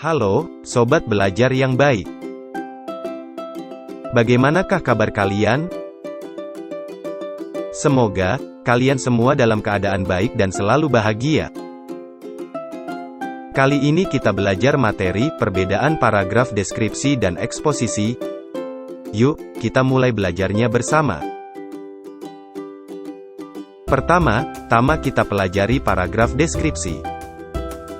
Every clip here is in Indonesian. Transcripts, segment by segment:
Halo, sobat belajar yang baik. Bagaimanakah kabar kalian? Semoga kalian semua dalam keadaan baik dan selalu bahagia. Kali ini kita belajar materi perbedaan paragraf deskripsi dan eksposisi. Yuk, kita mulai belajarnya bersama. Pertama-tama kita pelajari paragraf deskripsi.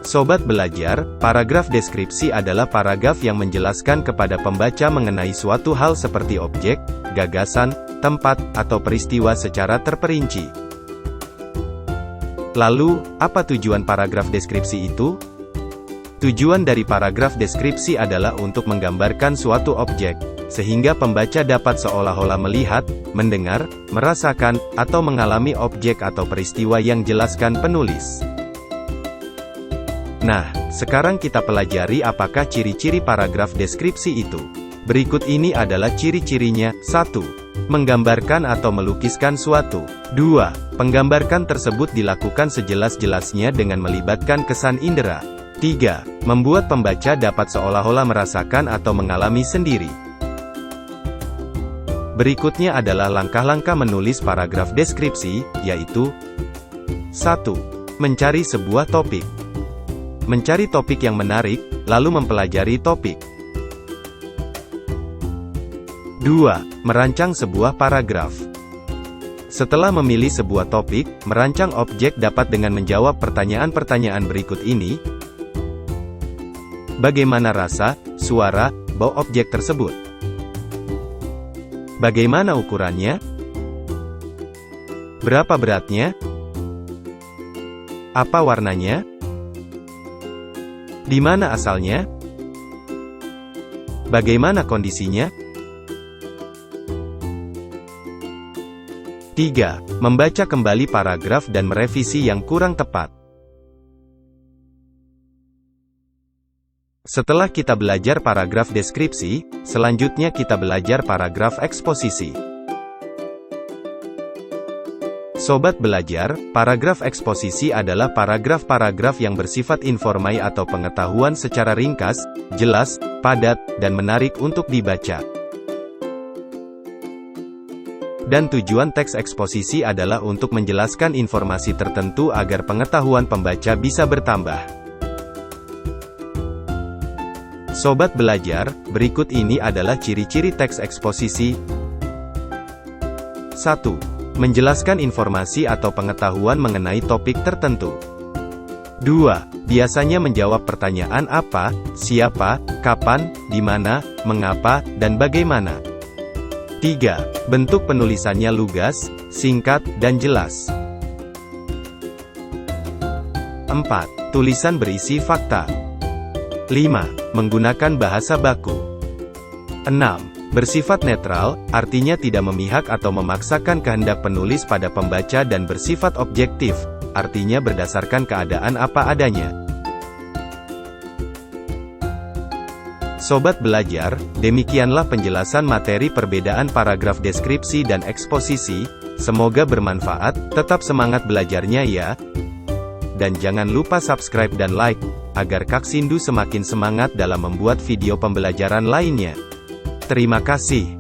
Sobat belajar, paragraf deskripsi adalah paragraf yang menjelaskan kepada pembaca mengenai suatu hal seperti objek, gagasan, tempat, atau peristiwa secara terperinci. Lalu, apa tujuan paragraf deskripsi itu? Tujuan dari paragraf deskripsi adalah untuk menggambarkan suatu objek, sehingga pembaca dapat seolah-olah melihat, mendengar, merasakan, atau mengalami objek atau peristiwa yang jelaskan penulis. Nah, sekarang kita pelajari apakah ciri-ciri paragraf deskripsi itu. Berikut ini adalah ciri-cirinya. 1. Menggambarkan atau melukiskan suatu. 2. Penggambarkan tersebut dilakukan sejelas-jelasnya dengan melibatkan kesan indera. 3. Membuat pembaca dapat seolah-olah merasakan atau mengalami sendiri. Berikutnya adalah langkah-langkah menulis paragraf deskripsi, yaitu 1. Mencari sebuah topik. Mencari topik yang menarik, lalu mempelajari topik. 2. Merancang sebuah paragraf. Setelah memilih sebuah topik, merancang objek dapat dengan menjawab pertanyaan-pertanyaan berikut ini. Bagaimana rasa, suara, bau objek tersebut? Bagaimana ukurannya? Berapa beratnya? Apa warnanya? Di mana asalnya? Bagaimana kondisinya? 3. Membaca kembali paragraf dan merevisi yang kurang tepat. Setelah kita belajar paragraf deskripsi, selanjutnya kita belajar paragraf eksposisi. Sobat belajar, paragraf eksposisi adalah paragraf-paragraf yang bersifat informasi atau pengetahuan secara ringkas, jelas, padat, dan menarik untuk dibaca. Dan tujuan teks eksposisi adalah untuk menjelaskan informasi tertentu agar pengetahuan pembaca bisa bertambah. Sobat belajar, berikut ini adalah ciri-ciri teks eksposisi. 1. Menjelaskan informasi atau pengetahuan mengenai topik tertentu. 2. Biasanya menjawab pertanyaan apa, siapa, kapan, di mana, mengapa, dan bagaimana. 3. Bentuk penulisannya lugas, singkat, dan jelas. 4. Tulisan berisi fakta. 5. Menggunakan bahasa baku. 6. Bersifat netral, artinya tidak memihak atau memaksakan kehendak penulis pada pembaca dan bersifat objektif, artinya berdasarkan keadaan apa adanya. Sobat belajar, demikianlah penjelasan materi perbedaan paragraf deskripsi dan eksposisi, semoga bermanfaat, tetap semangat belajarnya ya. Dan jangan lupa subscribe dan like, agar Kak Sindu semakin semangat dalam membuat video pembelajaran lainnya. Terima kasih.